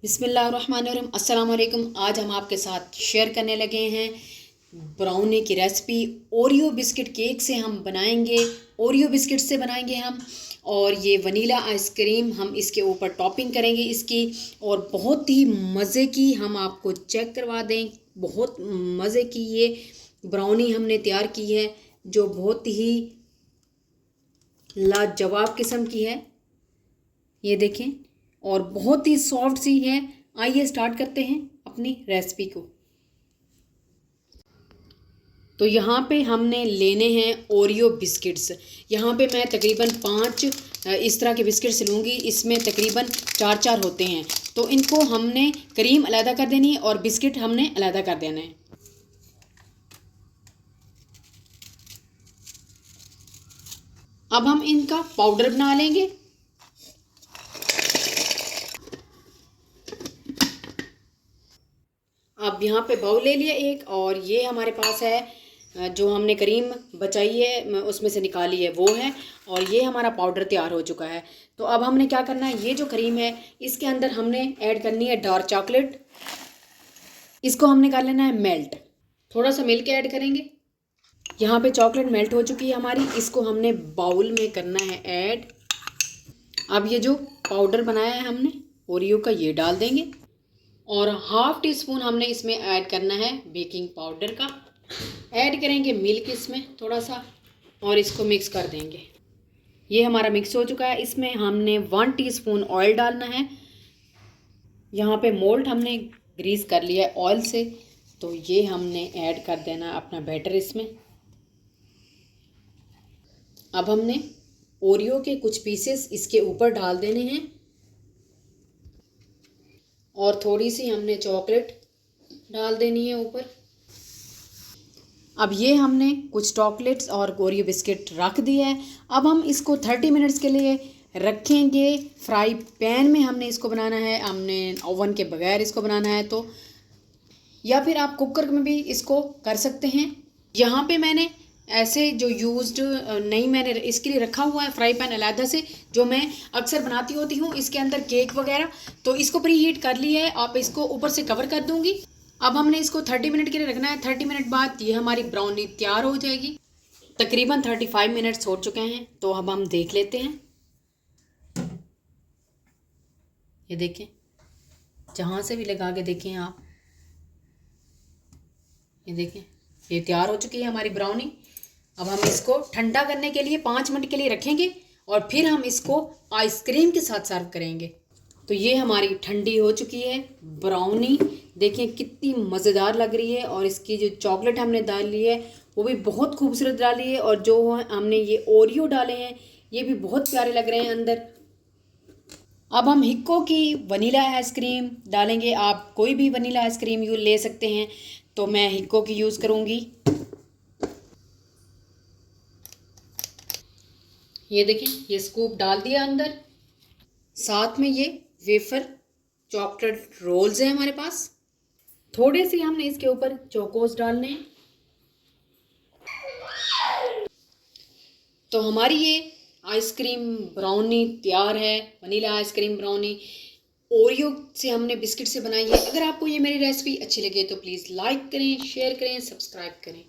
बिस्मिल्लाहिर्रहमानिर्रहीम। अस्सलाम वालेकुम। आज हम आपके साथ शेयर करने लगे हैं ब्राउनी की रेसिपी। ओरियो बिस्किट केक से हम बनाएंगे, ओरियो बिस्किट से बनाएंगे हम। और ये वनीला आइसक्रीम हम इसके ऊपर टॉपिंग करेंगे इसकी, और बहुत ही मज़े की हम आपको चेक करवा दें। बहुत मज़े की ये ब्राउनी हमने तैयार की है जो बहुत ही लाजवाब किस्म की है। ये देखें, और बहुत ही सॉफ्ट सी है। आइए स्टार्ट करते हैं अपनी रेसिपी को। तो यहाँ पे हमने लेने हैं ओरियो बिस्किट्स। यहाँ पे मैं तकरीबन 5 इस तरह के बिस्किट्स लूँगी। इसमें तकरीबन 4 होते हैं। तो इनको हमने क्रीम अलहदा कर देनी है और बिस्किट हमने अलहदा कर देना है। अब हम इनका पाउडर बना लेंगे। अब यहाँ पे बाउल ले लिया एक, और ये हमारे पास है जो हमने क्रीम बचाई है उसमें से निकाली है वो है, और ये हमारा पाउडर तैयार हो चुका है। तो अब हमने क्या करना है, ये जो क्रीम है इसके अंदर हमने ऐड करनी है डार्क चॉकलेट। इसको हमने कर लेना है मेल्ट। थोड़ा सा मिल्क ऐड करेंगे। यहाँ पे चॉकलेट मेल्ट हो चुकी है हमारी। इसको हमने बाउल में करना है ऐड। अब ये जो पाउडर बनाया है हमने ओरियो का, ये डाल देंगे, और हाफ टी स्पून हमने इसमें ऐड करना है बेकिंग पाउडर का। ऐड करेंगे मिल्क इसमें थोड़ा सा, और इसको मिक्स कर देंगे। ये हमारा मिक्स हो चुका है। इसमें हमने 1 टीस्पून ऑयल डालना है। यहाँ पे मोल्ड हमने ग्रीस कर लिया है ऑयल से, तो ये हमने ऐड कर देना है अपना बैटर इसमें। अब हमने ओरियो के कुछ पीसेस इसके ऊपर डाल देने हैं, और थोड़ी सी हमने चॉकलेट डाल देनी है ऊपर। अब ये हमने कुछ चॉकलेट्स और ओरियो बिस्किट रख दिया है। अब हम इसको 30 मिनट्स के लिए रखेंगे। फ्राई पैन में हमने इसको बनाना है, हमने ओवन के बगैर इसको बनाना है तो, या फिर आप कुकर में भी इसको कर सकते हैं। यहाँ पे मैंने ऐसे जो यूज्ड नहीं, मैंने इसके लिए रखा हुआ है फ्राई पैन अलहदा से, जो मैं अक्सर बनाती होती हूँ इसके अंदर केक वगैरह। तो इसको प्री हीट कर लिया है। आप इसको ऊपर से कवर कर दूँगी। अब हमने इसको 30 मिनट के लिए रखना है। 30 मिनट बाद ये हमारी ब्राउनी तैयार हो जाएगी। तकरीबन 35 मिनट्स हो चुके हैं, तो अब हम देख लेते हैं। ये देखें, जहाँ से भी लगा के देखें आप, ये देखें, ये तैयार हो चुकी है हमारी ब्राउनी। अब हम इसको ठंडा करने के लिए 5 मिनट के लिए रखेंगे, और फिर हम इसको आइसक्रीम के साथ सर्व करेंगे। तो ये हमारी ठंडी हो चुकी है ब्राउनी। देखें कितनी मज़ेदार लग रही है, और इसकी जो चॉकलेट हमने डाली है वो भी बहुत खूबसूरत डाली है, और जो हमने ये ओरियो डाले हैं ये भी बहुत प्यारे लग रहे हैं अंदर। अब हम हिक्को की वनीला आइसक्रीम डालेंगे। आप कोई भी वनीला आइसक्रीम यूज ले सकते हैं, तो मैं हिक्को की यूज़ करूँगी। ये देखें, ये स्कूप डाल दिया अंदर। साथ में ये वेफर चॉकलेट रोल्स हैं हमारे पास। थोड़े से हमने इसके ऊपर चोकोस डालने हैं। तो हमारी ये आइसक्रीम ब्राउनी तैयार है। वनीला आइसक्रीम ब्राउनी ओरियो से हमने बिस्किट से बनाई है। अगर आपको ये मेरी रेसिपी अच्छी लगे तो प्लीज़ लाइक करें, शेयर करें, सब्सक्राइब करें।